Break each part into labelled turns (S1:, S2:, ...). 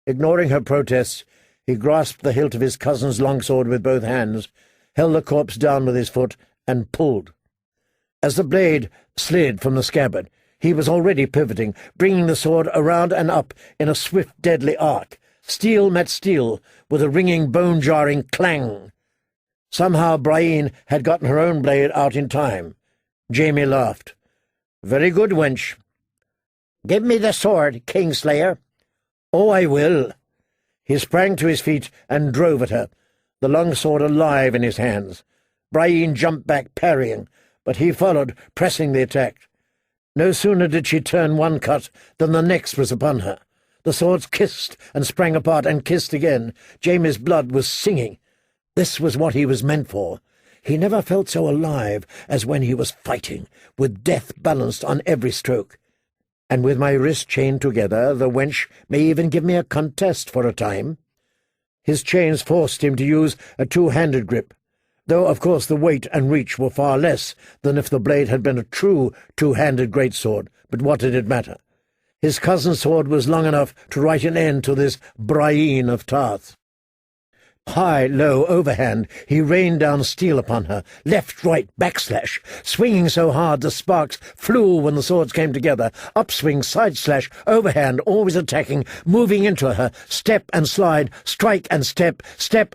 S1: Ignoring her protests, he grasped the hilt of his cousin's longsword with both hands, held the corpse down with his foot, and pulled. As the blade slid from the scabbard, he was already pivoting, bringing the sword around and up in a swift, deadly arc. Steel met steel, with a ringing, bone-jarring clang. Somehow Brienne had gotten her own blade out in time. Jaime laughed. "Very good, wench." "Give me the sword, Kingslayer." "Oh, I will." He sprang to his feet and drove at her, the long sword alive in his hands. Brienne jumped back, parrying, but he followed, pressing the attack. No sooner did she turn one cut than the next was upon her. The swords kissed and sprang apart and kissed again. Jaime's blood was singing. This was what he was meant for. He never felt so alive as when he was fighting, with death balanced on every stroke. "And with my wrists chained together, the wench may even give me a contest for a time." His chains forced him to use a two-handed grip, though of course the weight and reach were far less than if the blade had been a true two-handed greatsword, but what did it matter? His cousin's sword was long enough to write an end to this Brienne of Tarth. High, low, overhand, he rained down steel upon her, left, right, backslash, swinging so hard the sparks flew when the swords came together, upswing, side slash, overhand, always attacking, moving into her, step and slide, strike and step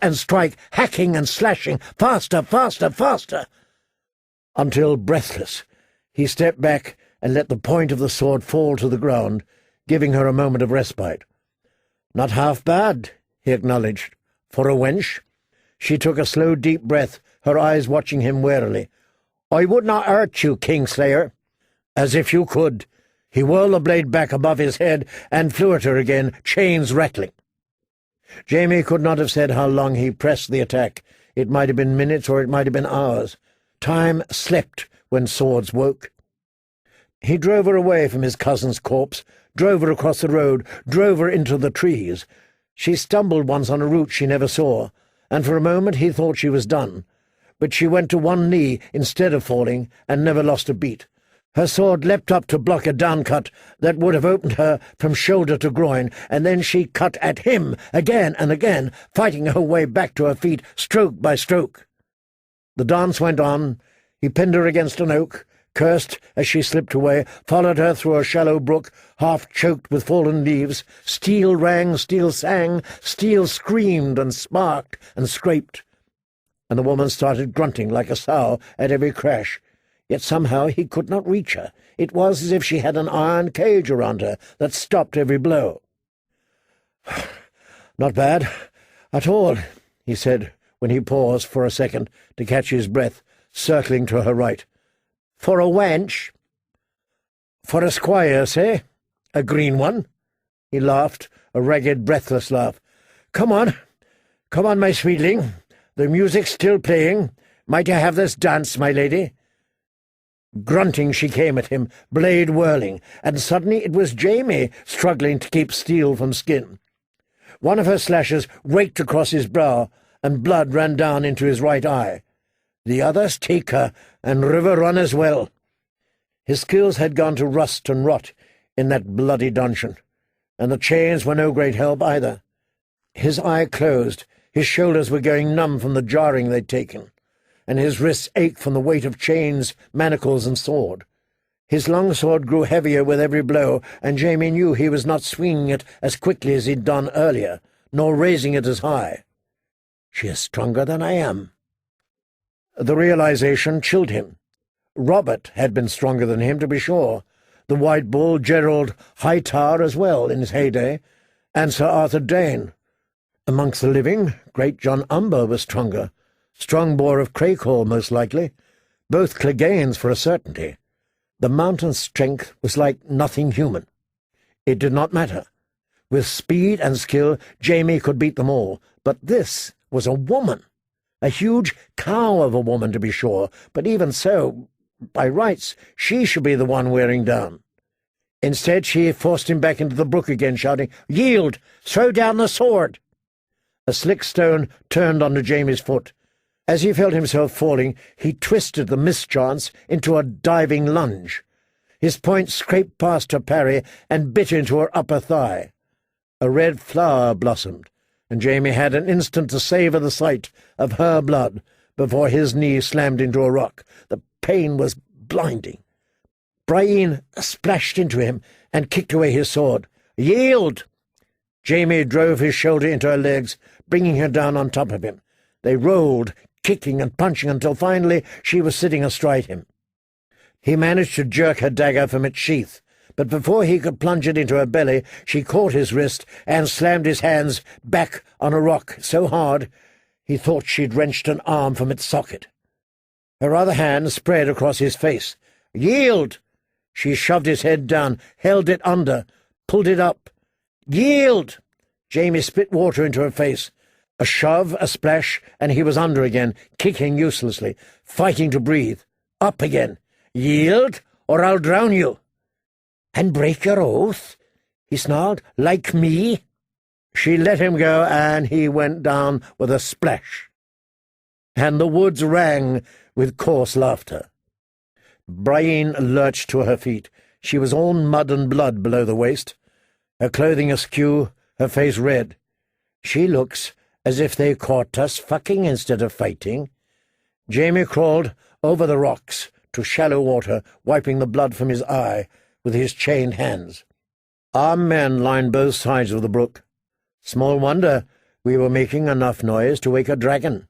S1: and strike, hacking and slashing, faster, faster, faster. Until, breathless, he stepped back and let the point of the sword fall to the ground, giving her a moment of respite. "Not half bad," he acknowledged. "For a wench." She took a slow, deep breath, her eyes watching him warily. "I would not hurt you, Kingslayer." "As if you could." He whirled the blade back above his head and flew at her again, chains rattling. Jaime could not have said how long he pressed the attack. It might have been minutes or it might have been hours. Time slept when swords woke. He drove her away from his cousin's corpse, drove her across the road, drove her into the trees. She stumbled once on a route she never saw, and for a moment he thought she was done. But she went to one knee instead of falling, and never lost a beat. Her sword leapt up to block a downcut that would have opened her from shoulder to groin, and then she cut at him again and again, fighting her way back to her feet, stroke by stroke. The dance went on. He pinned her against an oak, cursed as she slipped away, followed her through a shallow brook, half-choked with fallen leaves. Steel rang, steel sang, steel screamed and sparked and scraped. And the woman started grunting like a sow at every crash. Yet somehow he could not reach her. It was as if she had an iron cage around her that stopped every blow. "Not bad, at all," he said, when he paused for a second to catch his breath, circling to her right. "For a wench?" "For a squire, say? A green one?" He laughed, a ragged, breathless laugh. Come on, my sweetling. The music's still playing. Might I have this dance, my lady?" Grunting she came at him, blade whirling, and suddenly it was Jaime struggling to keep steel from skin. One of her slashes raked across his brow, and blood ran down into his right eye. The others take her, and river run as well. His skills had gone to rust and rot in that bloody dungeon, and the chains were no great help either. His eye closed, his shoulders were going numb from the jarring they'd taken, and his wrists ached from the weight of chains, manacles, and sword. His long sword grew heavier with every blow, and Jaime knew he was not swinging it as quickly as he'd done earlier, nor raising it as high. She is stronger than I am. The realization chilled him. Robert had been stronger than him, to be sure, the White Bull, Gerald Hightower as well in his heyday, and Sir Arthur Dane. Amongst the living, great John Umber was stronger, Strongboar of Crackhall most likely, both Cleganes for a certainty. The mountain's strength was like nothing human. It did not matter. With speed and skill, Jaime could beat them all, but this was a woman. A huge cow of a woman, to be sure, but even so, by rights, she should be the one wearing down. Instead, she forced him back into the brook again, shouting, "Yield! Throw down the sword!" A slick stone turned onto Jaime's foot. As he felt himself falling, he twisted the mischance into a diving lunge. His point scraped past her parry and bit into her upper thigh. A red flower blossomed, and Jaime had an instant to savour the sight of her blood before his knee slammed into a rock. The pain was blinding. Brienne splashed into him and kicked away his sword. "Yield!" Jaime drove his shoulder into her legs, bringing her down on top of him. They rolled, kicking and punching until finally she was sitting astride him. He managed to jerk her dagger from its sheath, but before he could plunge it into her belly, she caught his wrist and slammed his hands back on a rock so hard he thought she'd wrenched an arm from its socket. Her other hand spread across his face. "Yield!" She shoved his head down, held it under, pulled it up. "Yield!" Jaime spit water into her face. A shove, a splash, and he was under again, kicking uselessly, fighting to breathe. Up again. "Yield, or I'll drown you." "And break your oath?" he snarled. "Like me?" She let him go, and he went down with a splash. And the woods rang with coarse laughter. Brienne lurched to her feet. She was all mud and blood below the waist, her clothing askew, her face red. "She looks as if they caught us fucking instead of fighting." Jaime crawled over the rocks to shallow water, wiping the blood from his eye with his chained hands. Armed men lined both sides of the brook. Small wonder we were making enough noise to wake a dragon.